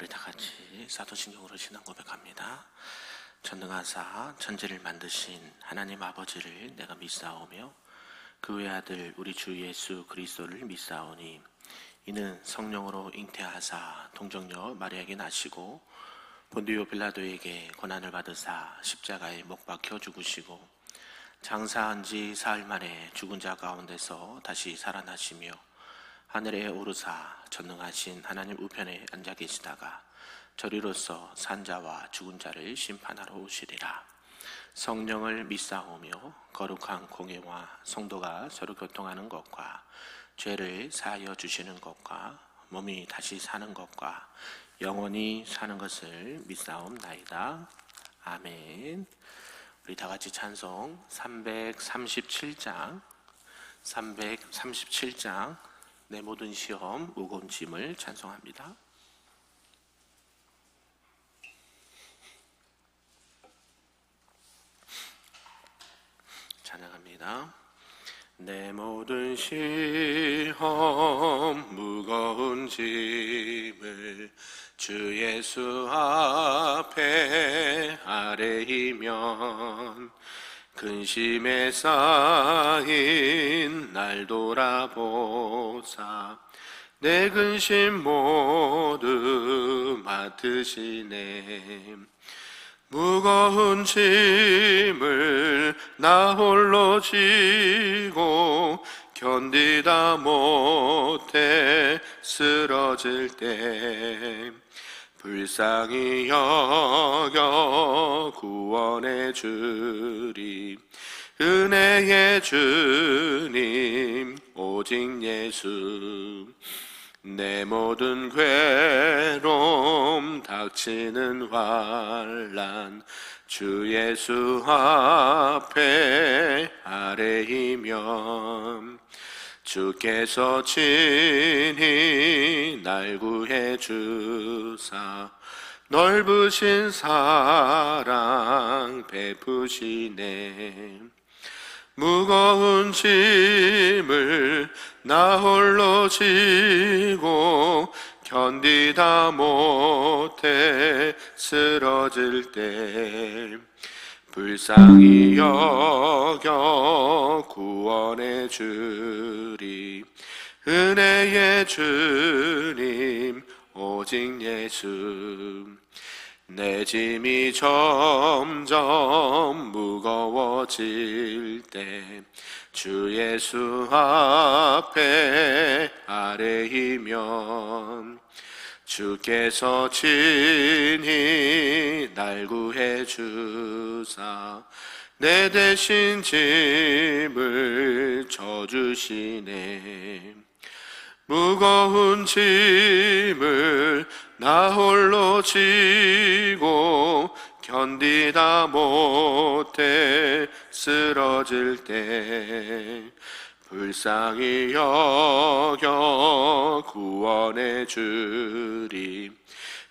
우리 다 같이 사도신경으로 신앙 고백합니다. 전능하사 천지를 만드신 하나님 아버지를 내가 믿사오며 그 외아들 우리 주 예수 그리스도를 믿사오니 이는 성령으로 잉태하사 동정녀 마리아에게 나시고 본디오 빌라도에게 고난을 받으사 십자가에 못 박혀 죽으시고 장사한 지 사흘 만에 죽은 자 가운데서 다시 살아나시며 하늘에 오르사 전능하신 하나님 우편에 앉아 계시다가 저리로서 산자와 죽은 자를 심판하러 오시리라. 성령을 믿사오며 거룩한 공예와 성도가 서로 교통하는 것과 죄를 사하여 주시는 것과 몸이 다시 사는 것과 영원히 사는 것을 믿사옵나이다. 아멘. 우리 다 같이 찬송 337장 내 모든 시험 무거운 짐을 찬송합니다. 찬양합니다. 내 모든 시험 무거운 짐을 주 예수 앞에 아뢰이면 근심에 쌓인 날 돌아보사 내 근심 모두 맡으시네. 무거운 짐을 나 홀로 지고 견디다 못해 쓰러질 때 불쌍히 여겨 구원해 주리. 은혜의 주님 오직 예수. 내 모든 괴로움 닥치는 환난 주 예수 앞에 아뢰이면 주께서 친히 날 구해 주사 넓으신 사랑 베푸시네. 무거운 짐을 나 홀로 지고 견디다 못해 쓰러질 때 불쌍히 여겨 구원해 주리. 은혜의 주님 오직 예수. 내 짐이 점점 무거워질 때 주 예수 앞에 아뢰이면 주께서 친히 날 구해 주사 내 대신 짐을 져주시네. 무거운 짐을 나 홀로 지고 견디다 못해 쓰러질 때 불쌍히 여겨 구원해 주리.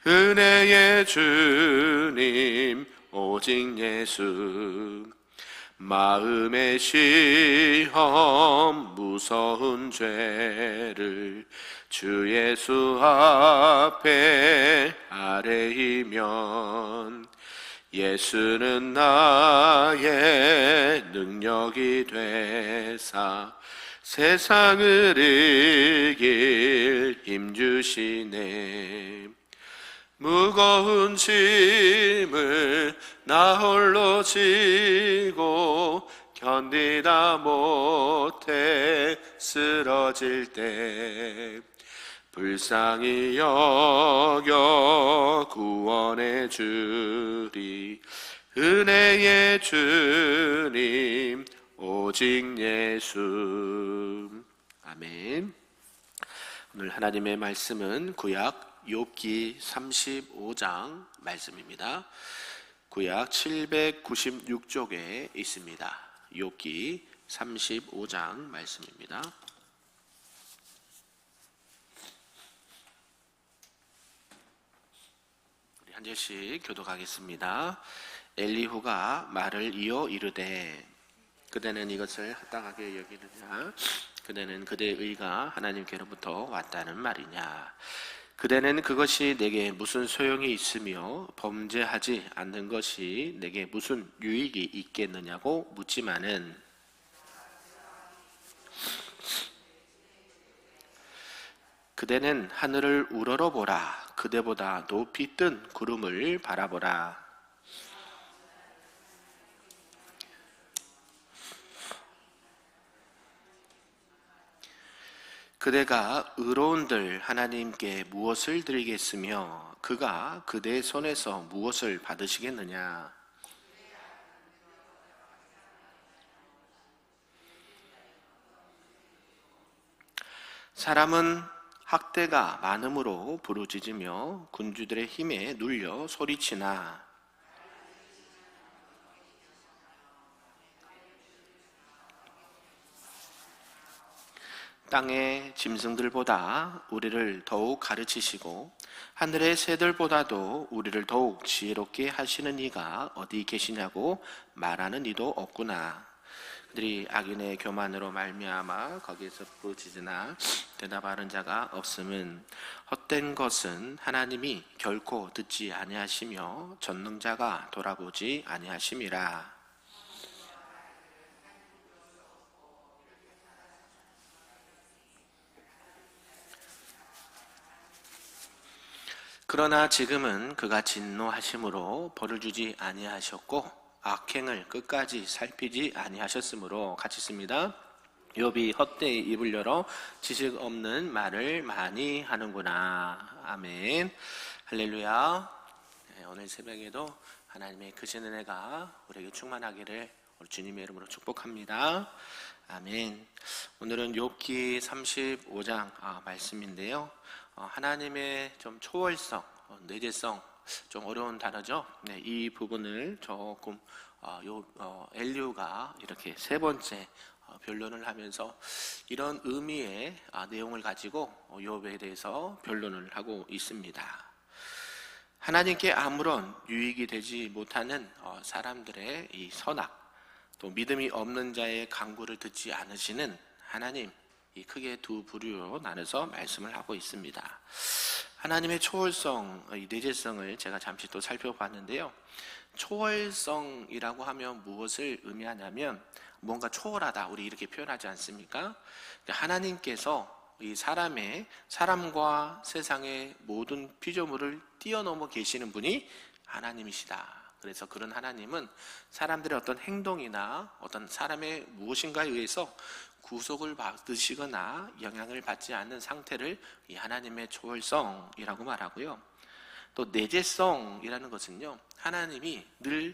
은혜의 주님 오직 예수. 마음의 시험 무서운 죄를 주 예수 앞에 아뢰이면 예수는 나의 능력이 되사 세상을 이길 힘 주시네. 무거운 짐을 나 홀로 지고 견디다 못해 쓰러질 때 불쌍히 여겨 구원해 주리. 은혜의 주님 오직 예수. 아멘. 오늘 하나님의 말씀은 구약 욥기 35장 말씀입니다. 구약 796쪽에 있습니다. 욥기 35장 말씀입니다. 우리 한 절씩 교독하겠습니다. 엘리후가 말을 이어 이르되 그대는 이것을 합당하게 여기느냐? 그대는 그대의 의가 하나님께로부터 왔다는 말이냐? 그대는 그것이 내게 무슨 소용이 있으며 범죄하지 않는 것이 내게 무슨 유익이 있겠느냐고 묻지만은, 그대는 하늘을 우러러보라. 그대보다 높이 뜬 구름을 바라보라. 그대가 의로운들 하나님께 무엇을 드리겠으며 그가 그대의 손에서 무엇을 받으시겠느냐. 사람은 학대가 많음으로 부르짖으며 군주들의 힘에 눌려 소리치나, 땅의 짐승들보다 우리를 더욱 가르치시고 하늘의 새들보다도 우리를 더욱 지혜롭게 하시는 이가 어디 계시냐고 말하는 이도 없구나. 그들이 악인의 교만으로 말미암아 거기에서 부르짖으나 대답하는 자가 없음은 헛된 것은 하나님이 결코 듣지 아니하시며 전능자가 돌아보지 아니하심이라. 그러나 지금은 그가 진노하심으로 벌을 주지 아니하셨고 악행을 끝까지 살피지 아니하셨으므로. 같이 씁니다. 욥이 헛되이 입을 열어 지식 없는 말을 많이 하는구나. 아멘. 할렐루야. 오늘 새벽에도 하나님의 크신 은혜가 우리에게 충만하기를 우리 주님의 이름으로 축복합니다. 아멘. 오늘은 욥기 35장 말씀인데요. 하나님의 좀 초월성, 내재성, 좀 어려운 단어죠. 네, 이 부분을 조금 엘리후가 이렇게 세 번째 변론을 하면서 이런 의미의 내용을 가지고 욥에 대해서 변론을 하고 있습니다. 하나님께 아무런 유익이 되지 못하는 사람들의 이 선악, 또 믿음이 없는 자의 간구를 듣지 않으시는 하나님, 이 크게 두 부류로 나눠서 말씀을 하고 있습니다. 하나님의 초월성, 이 내재성을 제가 잠시 또 살펴봤는데요. 초월성이라고 하면 무엇을 의미하냐면 뭔가 초월하다, 우리 이렇게 표현하지 않습니까? 하나님께서 이 사람과 세상의 모든 피조물을 뛰어넘어 계시는 분이 하나님이시다. 그래서 그런 하나님은 사람들의 어떤 행동이나 어떤 사람의 무엇인가에 의해서 구속을 받으시거나 영향을 받지 않는 상태를 이 하나님의 초월성이라고 말하고요. 또 내재성이라는 것은요, 하나님이 늘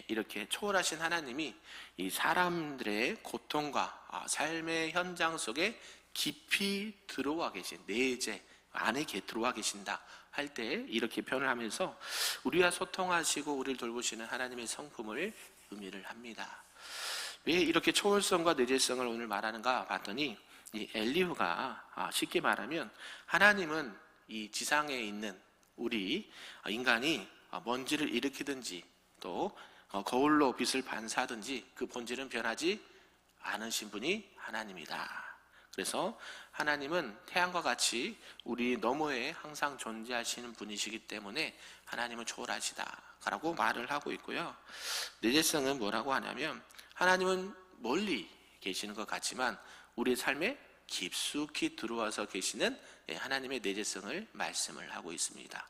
이렇게 초월하신 하나님이 이 사람들의 고통과 삶의 현장 속에 깊이 들어와 계신, 내재 안에 들어와 계신다 할 때 이렇게 표현을 하면서 우리와 소통하시고 우리를 돌보시는 하나님의 성품을 의미를 합니다. 왜 이렇게 초월성과 내재성을 오늘 말하는가 봤더니 이 엘리후가 쉽게 말하면 하나님은 이 지상에 있는 우리 인간이 먼지를 일으키든지 또 거울로 빛을 반사하든지 그 본질은 변하지 않으신 분이 하나님이다. 그래서 하나님은 태양과 같이 우리 너머에 항상 존재하시는 분이시기 때문에 하나님은 초월하시다라고 말을 하고 있고요. 내재성은 뭐라고 하냐면 하나님은 멀리 계시는 것 같지만 우리의 삶에 깊숙이 들어와서 계시는 하나님의 내재성을 말씀을 하고 있습니다.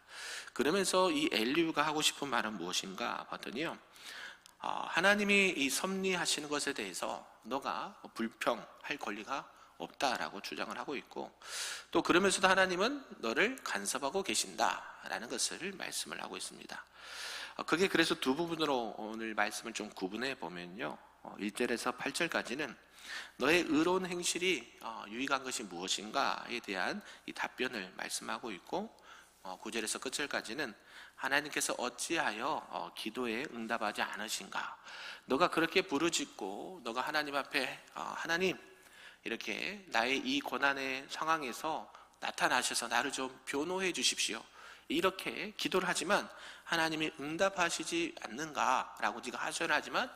그러면서 이 엘리후가 하고 싶은 말은 무엇인가 봤더니요, 하나님이 이 섭리하시는 것에 대해서 너가 불평할 권리가 없다라고 주장을 하고 있고, 또 그러면서도 하나님은 너를 간섭하고 계신다라는 것을 말씀을 하고 있습니다. 그게 그래서 두 부분으로 오늘 말씀을 좀 구분해 보면요, 1절에서 8절까지는 너의 의로운 행실이 유익한 것이 무엇인가에 대한 이 답변을 말씀하고 있고, 9절에서 끝절까지는 하나님께서 어찌하여 기도에 응답하지 않으신가, 너가 그렇게 부르짖고 너가 하나님 앞에 하나님 이렇게 나의 이 고난의 상황에서 나타나셔서 나를 좀 변호해 주십시오, 이렇게 기도를 하지만 하나님이 응답하시지 않는가라고 네가 하소연을 하지만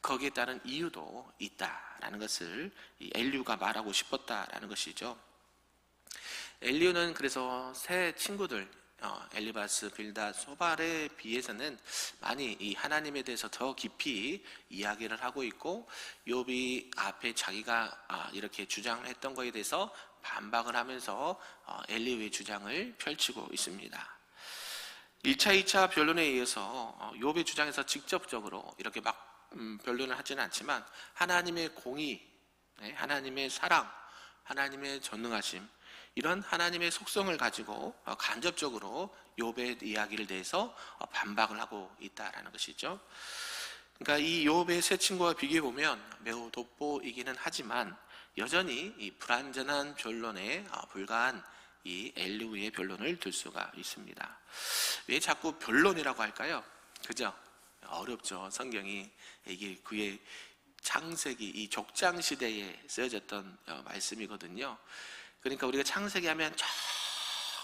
거기에 따른 이유도 있다라는 것을 이 엘리후가 말하고 싶었다라는 것이죠. 엘리후는 그래서 세 친구들 엘리바스, 빌닷, 소발에 비해서는 많이 이 하나님에 대해서 더 깊이 이야기를 하고 있고, 욥이 앞에 자기가 이렇게 주장을 했던 거에 대해서 반박을 하면서 엘리후의 주장을 펼치고 있습니다. 1차, 2차 변론에 의해서 욥의 주장에서 직접적으로 이렇게 막 변론을 하지는 않지만 하나님의 공의, 하나님의 사랑, 하나님의 전능하심, 이런 하나님의 속성을 가지고 간접적으로 욥의 이야기를 대해서 반박을 하고 있다라는 것이죠. 그러니까 이 욥의 세 친구와 비교해 보면 매우 돋보이기는 하지만 여전히 이 불완전한 변론에 불과한 이 엘리후의 변론을 들 수가 있습니다. 왜 자꾸 변론이라고 할까요? 그죠? 어렵죠. 성경이 이게 그의 창세기 이 족장 시대에 쓰여졌던 말씀이거든요. 그러니까 우리가 창세기 하면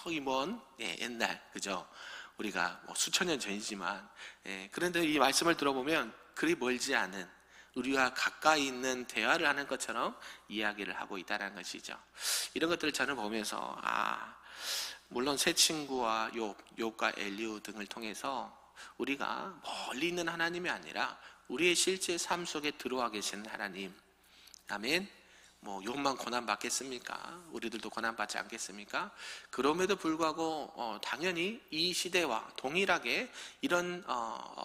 저기 먼 옛날, 그죠? 우리가 뭐 수천 년 전이지만, 그런데 이 말씀을 들어보면 그리 멀지 않은, 우리와 가까이 있는 대화를 하는 것처럼 이야기를 하고 있다는 것이죠. 이런 것들을 저는 보면서 물론 새 친구와 욥과 엘리후 등을 통해서 우리가 멀리 있는 하나님이 아니라 우리의 실제 삶 속에 들어와 계시는 하나님, 아멘. 뭐 욥만 고난 받겠습니까? 우리들도 고난 받지 않겠습니까? 그럼에도 불구하고 당연히 이 시대와 동일하게 이런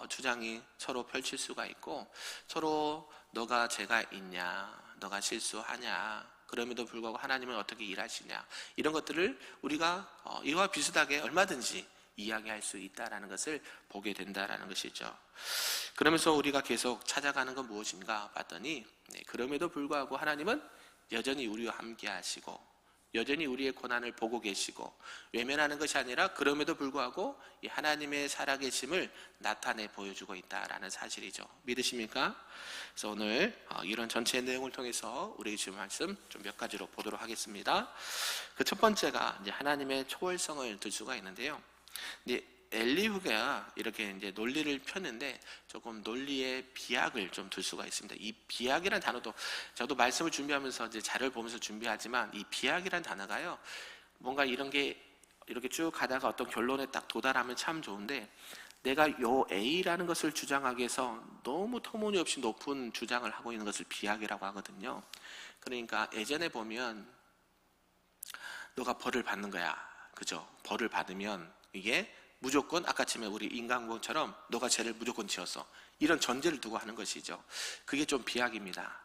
주장이 서로 펼칠 수가 있고, 서로 너가 죄가 있냐, 너가 실수하냐, 그럼에도 불구하고 하나님은 어떻게 일하시냐, 이런 것들을 우리가 이와 비슷하게 얼마든지 이야기할 수 있다는 것을 보게 된다는 것이죠. 그러면서 우리가 계속 찾아가는 건 무엇인가 봤더니, 그럼에도 불구하고 하나님은 여전히 우리와 함께 하시고, 여전히 우리의 고난을 보고 계시고, 외면하는 것이 아니라 그럼에도 불구하고 이 하나님의 살아계심을 나타내 보여주고 있다라는 사실이죠. 믿으십니까? 그래서 오늘 이런 전체 내용을 통해서 우리 주신 말씀 좀 몇 가지로 보도록 하겠습니다. 그 첫 번째가 이제 하나님의 초월성을 들 수가 있는데요. 엘리후가 이렇게 이제 논리를 폈는데 조금 논리의 비약을 좀 들 수가 있습니다. 이 비약이라는 단어도 저도 말씀을 준비하면서 이제 자료를 보면서 준비하지만, 이 비약이라는 단어가요, 뭔가 이런 게 이렇게 쭉 가다가 어떤 결론에 딱 도달하면 참 좋은데, 내가 요 A라는 것을 주장하기 위해서 너무 터무니없이 높은 주장을 하고 있는 것을 비약이라고 하거든요. 그러니까 예전에 보면 너가 벌을 받는 거야, 그죠? 벌을 받으면 이게 무조건 아까쯤에 우리 인간공처럼 너가 죄를 무조건 지었어, 이런 전제를 두고 하는 것이죠. 그게 좀 비약입니다.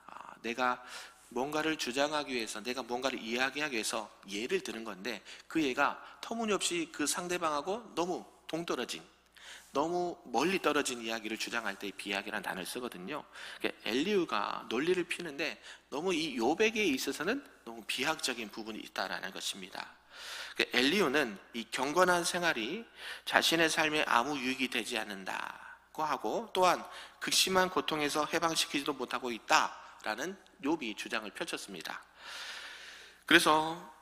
내가 뭔가를 주장하기 위해서, 내가 뭔가를 이야기하기 위해서 예를 드는 건데, 그 예가 터무니없이 그 상대방하고 너무 동떨어진, 너무 멀리 떨어진 이야기를 주장할 때 비약이라는 단어를 쓰거든요. 엘리후가 논리를 피는데 너무 이 욥에게 있어서는 너무 비약적인 부분이 있다라는 것입니다. 엘리후는 이 경건한 생활이 자신의 삶에 아무 유익이 되지 않는다고 하고, 또한 극심한 고통에서 해방시키지도 못하고 있다라는 욥이 주장을 펼쳤습니다. 그래서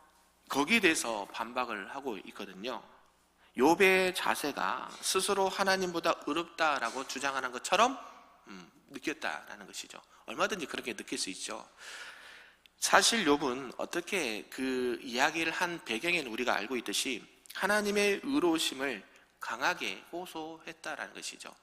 거기에 대해서 반박을 하고 있거든요. 욥의 자세가 스스로 하나님보다 의롭다라고 주장하는 것처럼 느꼈다라는 것이죠. 얼마든지 그렇게 느낄 수 있죠. 사실 욥은 어떻게 그 이야기를 한 배경에는 우리가 알고 있듯이 하나님의 의로우심을 강하게 호소했다라는 것이죠.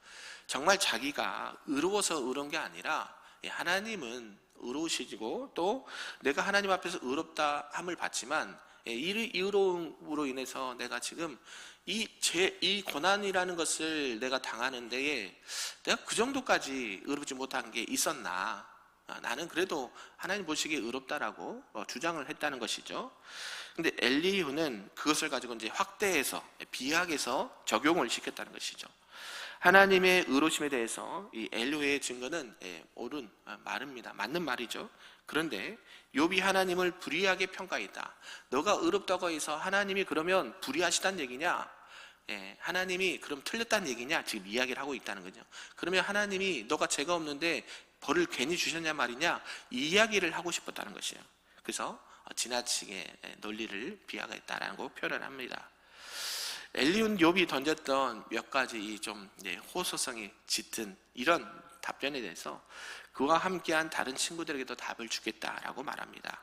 정말 자기가 의로워서 의로운 게 아니라 하나님은 의로우시고, 또 내가 하나님 앞에서 의롭다 함을 받지만 이 의로움으로 인해서 내가 지금 이 고난이라는 것을 내가 당하는 데에 내가 그 정도까지 의롭지 못한 게 있었나, 나는 그래도 하나님 보시기에 의롭다라고 주장을 했다는 것이죠. 근데 엘리후는 그것을 가지고 이제 확대해서 비약해서 적용을 시켰다는 것이죠. 하나님의 의로심에 대해서 이 엘리후의 증거는 옳은 말입니다. 맞는 말이죠. 그런데 욥이 하나님을 불의하게 평가했다. 너가 의롭다고 해서 하나님이 그러면 불의하시다는 얘기냐? 하나님이 그럼 틀렸다는 얘기냐? 지금 이야기를 하고 있다는 거죠. 그러면 하나님이 너가 죄가 없는데 벌을 괜히 주셨냐 말이냐? 이 이야기를 하고 싶었다는 것이에요. 그래서 지나치게 논리를 비약했다라는 거 표현을 합니다. 엘리후 욥이 던졌던 몇 가지 좀 호소성이 짙은 이런 답변에 대해서 그와 함께한 다른 친구들에게도 답을 주겠다라고 말합니다.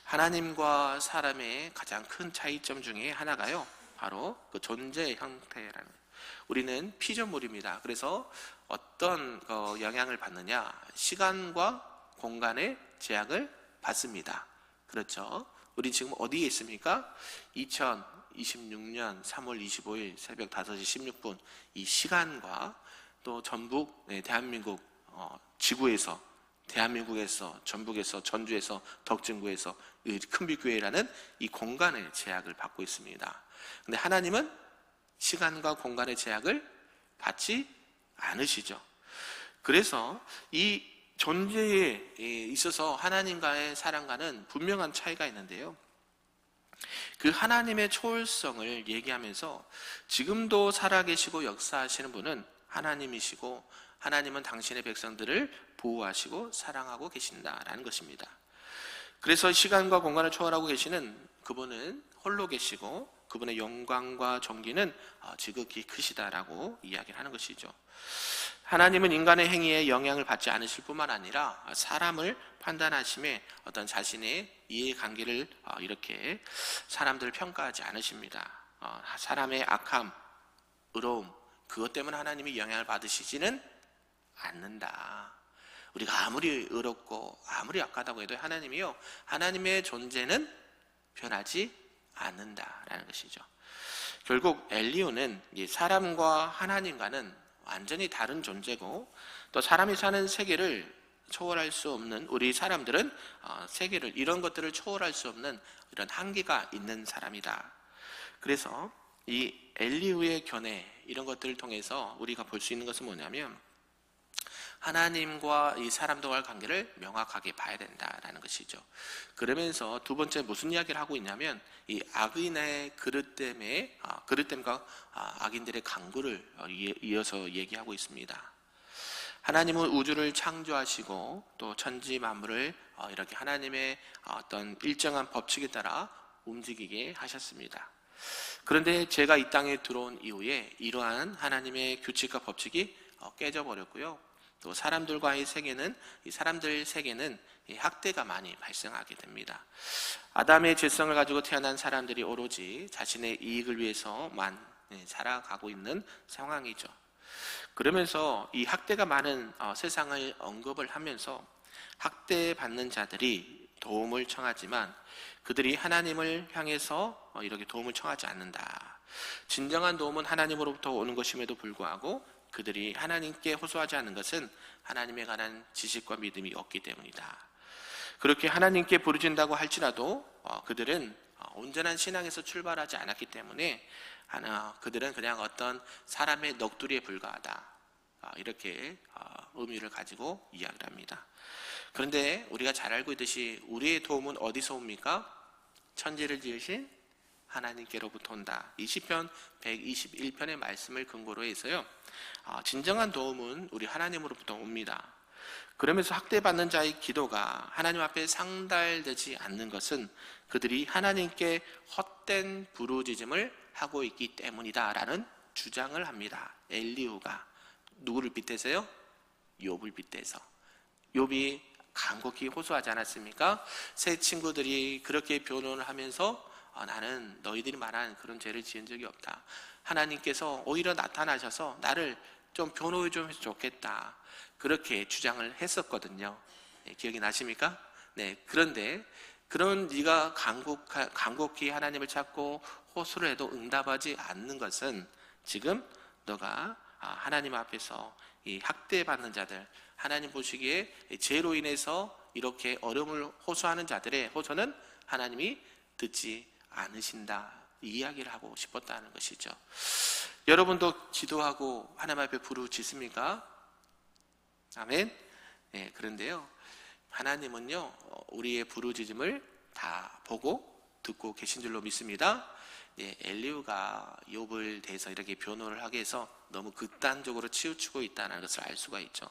하나님과 사람의 가장 큰 차이점 중에 하나가요, 바로 그 존재 형태라는 거예요. 우리는 피조물입니다. 그래서 어떤 영향을 받느냐, 시간과 공간의 제약을 받습니다. 그렇죠? 우리 지금 어디에 있습니까? 2026년 3월 25일 새벽 5시 16분 이 시간과 또 전북, 대한민국 지구에서, 대한민국에서, 전북에서, 전주에서, 덕진구에서 큰빛교회라는 이 공간의 제약을 받고 있습니다. 근데 하나님은 시간과 공간의 제약을 받지 않으시죠. 그래서 이 존재에 있어서 하나님과의 사랑과는 분명한 차이가 있는데요, 그 하나님의 초월성을 얘기하면서 지금도 살아계시고 역사하시는 분은 하나님이시고, 하나님은 당신의 백성들을 보호하시고 사랑하고 계신다라는 것입니다. 그래서 시간과 공간을 초월하고 계시는 그분은 홀로 계시고, 그분의 영광과 존귀는 지극히 크시다라고 이야기를 하는 것이죠. 하나님은 인간의 행위에 영향을 받지 않으실 뿐만 아니라 사람을 판단하심에 어떤 자신의 이해관계를 이렇게 사람들을 평가하지 않으십니다. 사람의 악함, 의로움, 그것 때문에 하나님이 영향을 받으시지는 않는다. 우리가 아무리 의롭고 아무리 악하다고 해도 하나님이요, 하나님의 존재는 변하지 않는다라는 것이죠. 결국 엘리후는 사람과 하나님과는 완전히 다른 존재고, 또 사람이 사는 세계를 초월할 수 없는, 우리 사람들은 세계를, 이런 것들을 초월할 수 없는 이런 한계가 있는 사람이다. 그래서 이 엘리후의 견해, 이런 것들을 통해서 우리가 볼 수 있는 것은 뭐냐면, 하나님과 이 사람들과의 관계를 명확하게 봐야 된다라는 것이죠. 그러면서 두 번째 무슨 이야기를 하고 있냐면, 이 악인의 그릇됨과 악인들의 강구를 이어서 얘기하고 있습니다. 하나님은 우주를 창조하시고 또 천지 만물을 이렇게 하나님의 어떤 일정한 법칙에 따라 움직이게 하셨습니다. 그런데 죄가 이 땅에 들어온 이후에 이러한 하나님의 규칙과 법칙이 깨져버렸고요, 또 사람들과의 세계는, 이 사람들 세계는 학대가 많이 발생하게 됩니다. 아담의 죄성을 가지고 태어난 사람들이 오로지 자신의 이익을 위해서만 살아가고 있는 상황이죠. 그러면서 이 학대가 많은 세상을 언급을 하면서, 학대받는 자들이 도움을 청하지만 그들이 하나님을 향해서 이렇게 도움을 청하지 않는다. 진정한 도움은 하나님으로부터 오는 것임에도 불구하고 그들이 하나님께 호소하지 않는 것은 하나님에 관한 지식과 믿음이 없기 때문이다. 그렇게 하나님께 부르짖는다고 할지라도 그들은 온전한 신앙에서 출발하지 않았기 때문에 그들은 그냥 어떤 사람의 넋두리에 불과하다, 이렇게 의미를 가지고 이야기를 합니다. 그런데 우리가 잘 알고 있듯이 우리의 도움은 어디서 옵니까? 천지를 지으신 하나님께로부터 온다. 이 시편 121편의 말씀을 근거로 해서요, 진정한 도움은 우리 하나님으로부터 옵니다. 그러면서 학대받는 자의 기도가 하나님 앞에 상달되지 않는 것은 그들이 하나님께 헛된 부르짖음을 하고 있기 때문이다 라는 주장을 합니다. 엘리후가 누구를 빗대서요? 욥을 빗대서. 욥이 간곡히 호소하지 않았습니까? 새 친구들이 그렇게 변론을 하면서 나는 너희들이 말한 그런 죄를 지은 적이 없다. 하나님께서 오히려 나타나셔서 나를 좀 변호해 주면 좋겠다. 그렇게 주장을 했었거든요. 기억이 나십니까? 네. 그런데 그런 네가 간곡히 하나님을 찾고 호소를 해도 응답하지 않는 것은 지금 너가 하나님 앞에서 이 학대받는 자들, 하나님 보시기에 죄로 인해서 이렇게 어려움을 호소하는 자들의 호소는 하나님이 듣지 않으신다, 이 이야기를 하고 싶었다는 것이죠. 여러분도 기도하고 하나님 앞에 부르짖습니까? 아멘. 네, 그런데요, 하나님은요 우리의 부르짖음을 다 보고 듣고 계신 줄로 믿습니다. 네, 엘리후가 욥을 대해서 이렇게 변호를 하게 해서 너무 극단적으로 치우치고 있다는 것을 알 수가 있죠.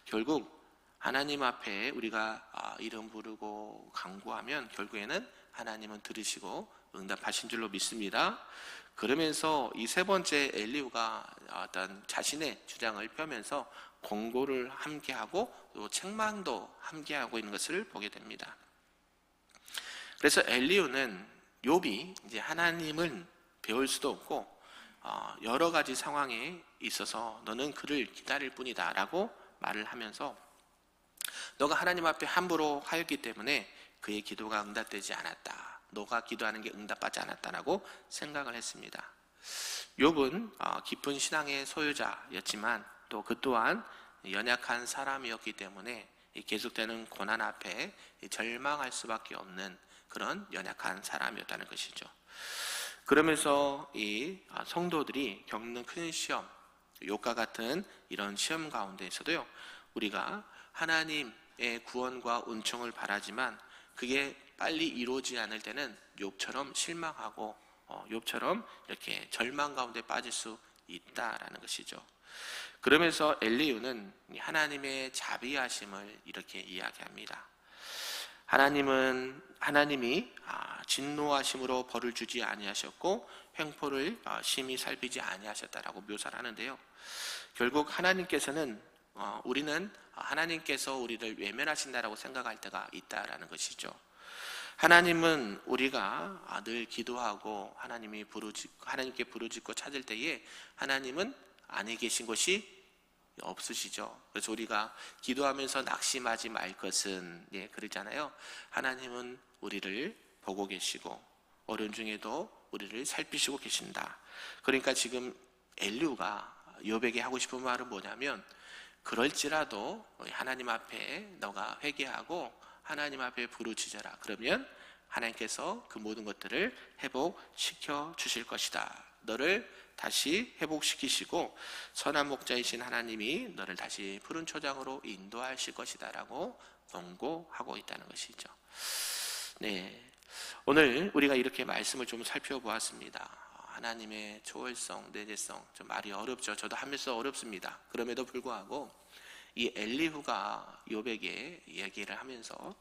결국 하나님 앞에 우리가 이름 부르고 간구하면 결국에는 하나님은 들으시고 응답하신 줄로 믿습니다. 그러면서 이 세 번째 엘리후가 어떤 자신의 주장을 펴면서 권고를 함께하고 또 책망도 함께하고 있는 것을 보게 됩니다. 그래서 엘리후는 욥이 이제 하나님을 배울 수도 없고 여러 가지 상황에 있어서 너는 그를 기다릴 뿐이다 라고 말을 하면서 너가 하나님 앞에 함부로 하였기 때문에 그의 기도가 응답되지 않았다, 너가 기도하는 게 응답받지 않았다라고 생각을 했습니다. 욥은 깊은 신앙의 소유자였지만 또 그 또한 연약한 사람이었기 때문에 계속되는 고난 앞에 절망할 수밖에 없는 그런 연약한 사람이었다는 것이죠. 그러면서 이 성도들이 겪는 큰 시험, 욥과 같은 이런 시험 가운데에서도요, 우리가 하나님의 구원과 은총을 바라지만 그게 빨리 이루어지지 않을 때는 욥처럼 실망하고 욥처럼 이렇게 절망 가운데 빠질 수 있다라는 것이죠. 그러면서 엘리후는 하나님의 자비하심을 이렇게 이야기합니다. 하나님이 진노하심으로 벌을 주지 아니하셨고 횡포를 심히 살피지 아니하셨다라고 묘사를 하는데요. 결국 하나님께서는 우리는 하나님께서 우리를 외면하신다라고 생각할 때가 있다라는 것이죠. 하나님은 우리가 늘 기도하고 하나님께 부르짖고 찾을 때에 하나님은 안에 계신 것이 없으시죠. 그래서 우리가 기도하면서 낙심하지 말 것은 그러잖아요. 하나님은 우리를 보고 계시고 어려운 중에도 우리를 살피시고 계신다. 그러니까 지금 엘리후가 욥에게 하고 싶은 말은 뭐냐면, 그럴지라도 하나님 앞에 너가 회개하고 하나님 앞에 부르짖어라. 그러면 하나님께서 그 모든 것들을 회복시켜 주실 것이다. 너를 다시 회복시키시고 선한 목자이신 하나님이 너를 다시 푸른 초장으로 인도하실 것이다 라고 권고하고 있다는 것이죠. 오늘 우리가 이렇게 말씀을 좀 살펴보았습니다. 하나님의 초월성, 내재성, 좀 말이 어렵죠. 저도 하면서 어렵습니다. 그럼에도 불구하고 이 엘리후가 욥에게 얘기를 하면서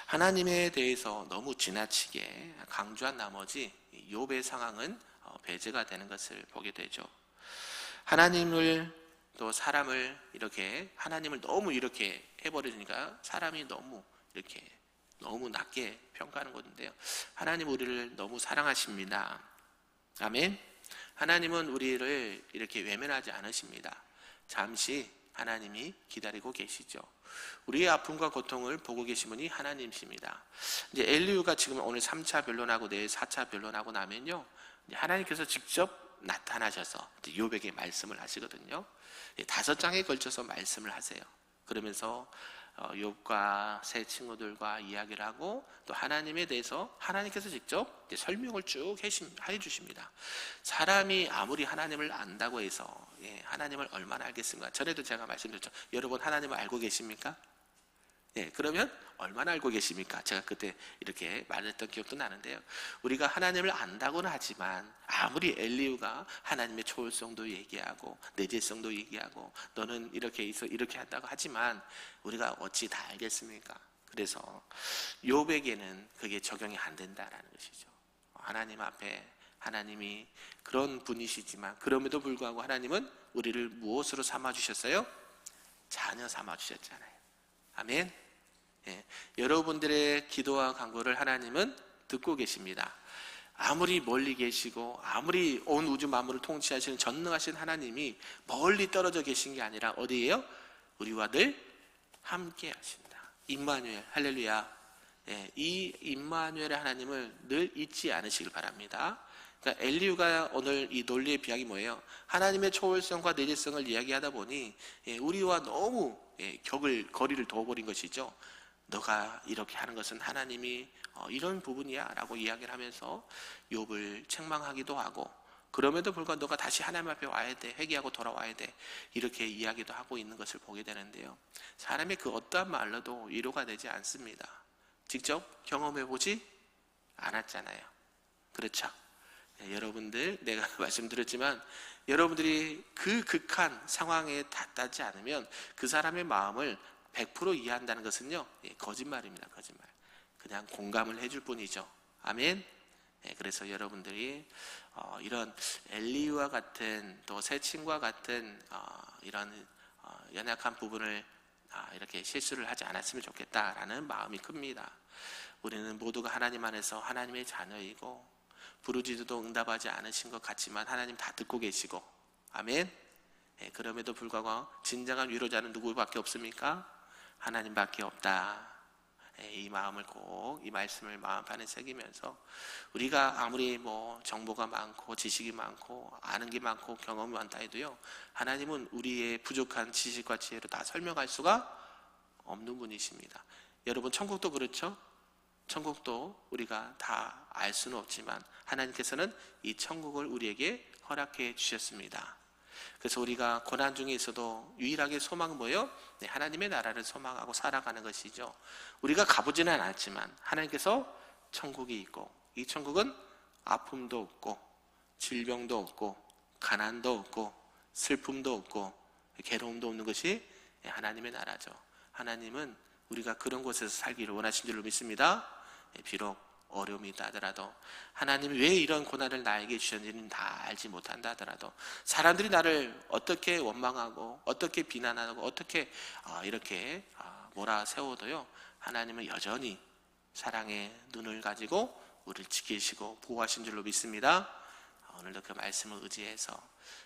하나님에 대해서 너무 지나치게 강조한 나머지 욥의 상황은 배제가 되는 것을 보게 되죠. 하나님을 또 사람을 이렇게 하나님을 너무 이렇게 해버리니까 사람이 너무 낮게 평가하는 건데요. 하나님 우리를 너무 사랑하십니다. 아멘. 하나님은 우리를 이렇게 외면하지 않으십니다. 잠시 하나님이 기다리고 계시죠. 우리의 아픔과 고통을 보고 계신 분이 하나님이십니다. 이제 엘리후가 지금 오늘 3차 변론하고 내일 4차 변론하고 나면요, 하나님께서 직접 나타나셔서 욥에게 말씀을 하시거든요. 5장에 걸쳐서 말씀을 하세요. 그러면서 욥과 세 친구들과 이야기를 하고 또 하나님에 대해서 하나님께서 직접 설명을 쭉 해주십니다. 사람이 아무리 하나님을 안다고 해서 하나님을 얼마나 알겠습니까? 전에도 제가 말씀드렸죠. 여러분 하나님을 알고 계십니까? 그러면 얼마나 알고 계십니까? 제가 그때 이렇게 말했던 기억도 나는데요. 우리가 하나님을 안다고는 하지만 아무리 엘리후가 하나님의 초월성도 얘기하고 내재성도 얘기하고 너는 이렇게 해서 이렇게 한다고 하지만 우리가 어찌 다 알겠습니까? 그래서 욥에게는 그게 적용이 안 된다라는 것이죠. 하나님 앞에 하나님이 그런 분이시지만 그럼에도 불구하고 하나님은 우리를 무엇으로 삼아주셨어요? 자녀 삼아주셨잖아요. 아멘. 여러분들의 기도와 간구를 하나님은 듣고 계십니다. 아무리 멀리 계시고 아무리 온 우주 만물을 통치하시는 전능하신 하나님이 멀리 떨어져 계신 게 아니라 어디예요? 우리와 늘 함께 하신다. 임마누엘, 할렐루야. 이 임마누엘의 하나님을 늘 잊지 않으시길 바랍니다. 그러니까 엘리후가 오늘 이 논리의 비약이 뭐예요? 하나님의 초월성과 내재성을 이야기하다 보니 우리와 너무 거리를 둬버린 것이죠. 너가 이렇게 하는 것은 하나님이 이런 부분이야 라고 이야기를 하면서 욥을 책망하기도 하고, 그럼에도 불구하고 너가 다시 하나님 앞에 와야 돼, 회개하고 돌아와야 돼, 이렇게 이야기도 하고 있는 것을 보게 되는데요, 사람의 그 어떠한 말로도 위로가 되지 않습니다. 직접 경험해보지 않았잖아요. 그렇죠? 여러분들, 내가 말씀드렸지만 여러분들이 그 극한 상황에 닿지 않으면 그 사람의 마음을 100% 이해한다는 것은요, 거짓말입니다. 거짓말. 그냥 공감을 해줄 뿐이죠. 아멘. 그래서 여러분들이 이런 엘리후와 같은 또 새 친구와 같은 이런 연약한 부분을 이렇게 실수를 하지 않았으면 좋겠다라는 마음이 큽니다. 우리는 모두가 하나님 안에서 하나님의 자녀이고 부르짖어도 응답하지 않으신 것 같지만 하나님 다 듣고 계시고, 아멘. 그럼에도 불구하고 진정한 위로자는 누구밖에 없습니까? 하나님밖에 없다. 이 마음을 꼭, 이 말씀을 마음판에 새기면서 우리가 아무리 정보가 많고 지식이 많고 아는 게 많고 경험이 많다 해도요, 하나님은 우리의 부족한 지식과 지혜로 다 설명할 수가 없는 분이십니다. 여러분, 천국도 그렇죠? 천국도 우리가 다 알 수는 없지만 하나님께서는 이 천국을 우리에게 허락해 주셨습니다. 그래서 우리가 고난 중에 있어도 유일하게 소망은 뭐예요? 하나님의 나라를 소망하고 살아가는 것이죠. 우리가 가보지는 않았지만 하나님께서 천국이 있고, 이 천국은 아픔도 없고 질병도 없고 가난도 없고 슬픔도 없고 괴로움도 없는 것이 하나님의 나라죠. 하나님은 우리가 그런 곳에서 살기를 원하신 줄로 믿습니다. 비록 어려움이 있다 하더라도, 하나님이 왜 이런 고난을 나에게 주셨는지는 다 알지 못한다 하더라도, 사람들이 나를 어떻게 원망하고 어떻게 비난하고 어떻게 이렇게 몰아세워도요, 하나님은 여전히 사랑의 눈을 가지고 우리를 지키시고 보호하신 줄로 믿습니다. 오늘도 그 말씀을 의지해서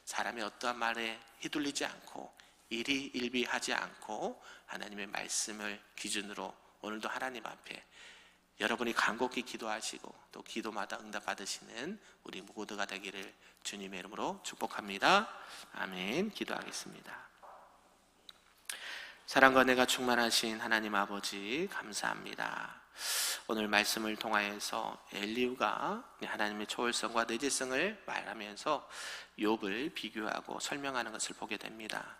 사람의 어떠한 말에 휘둘리지 않고 일희일비하지 않고 하나님의 말씀을 기준으로 오늘도 하나님 앞에 여러분이 간곡히 기도하시고 또 기도마다 응답받으시는 우리 모두가 되기를 주님의 이름으로 축복합니다. 아멘. 기도하겠습니다. 사랑과 은혜가 충만하신 하나님 아버지, 감사합니다. 오늘 말씀을 통하여서 엘리후가 하나님의 초월성과 내재성을 말하면서 욥을 비교하고 설명하는 것을 보게 됩니다.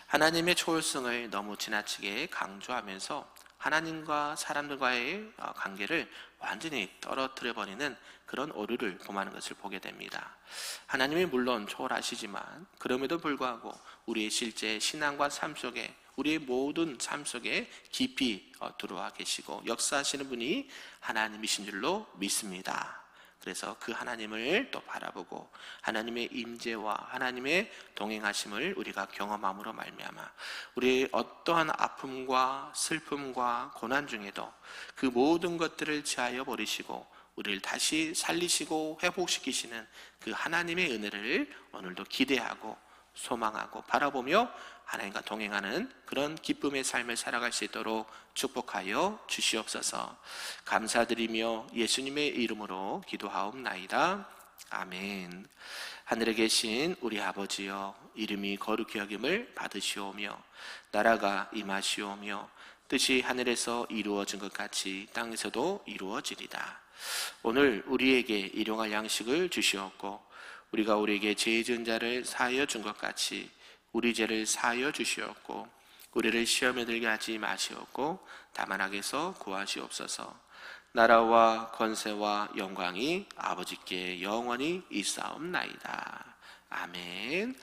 하나님의 초월성을 너무 지나치게 강조하면서 하나님과 사람들과의 관계를 완전히 떨어뜨려 버리는 그런 오류를 범하는 것을 보게 됩니다. 하나님이 물론 초월하시지만 그럼에도 불구하고 우리의 실제 신앙과 삶 속에, 우리의 모든 삶 속에 깊이 들어와 계시고 역사하시는 분이 하나님이신 줄로 믿습니다. 그래서 그 하나님을 또 바라보고 하나님의 임재와 하나님의 동행하심을 우리가 경험함으로 말미암아 우리의 어떠한 아픔과 슬픔과 고난 중에도 그 모든 것들을 제하여 버리시고 우리를 다시 살리시고 회복시키시는 그 하나님의 은혜를 오늘도 기대하고 소망하고 바라보며 하나님과 동행하는 그런 기쁨의 삶을 살아갈 수 있도록 축복하여 주시옵소서. 감사드리며 예수님의 이름으로 기도하옵나이다. 아멘. 하늘에 계신 우리 아버지여, 이름이 거룩히 여김을 받으시오며 나라가 임하시오며 뜻이 하늘에서 이루어진 것 같이 땅에서도 이루어지리다. 오늘 우리에게 일용할 양식을 주시옵고 우리가 우리에게 죄 지은 자를 사하여 준 것 같이 우리 죄를 사하여 주시옵고 우리를 시험에 들게 하지 마시옵고 다만 악에서 구하시옵소서. 나라와 권세와 영광이 아버지께 영원히 있사옵나이다. 아멘.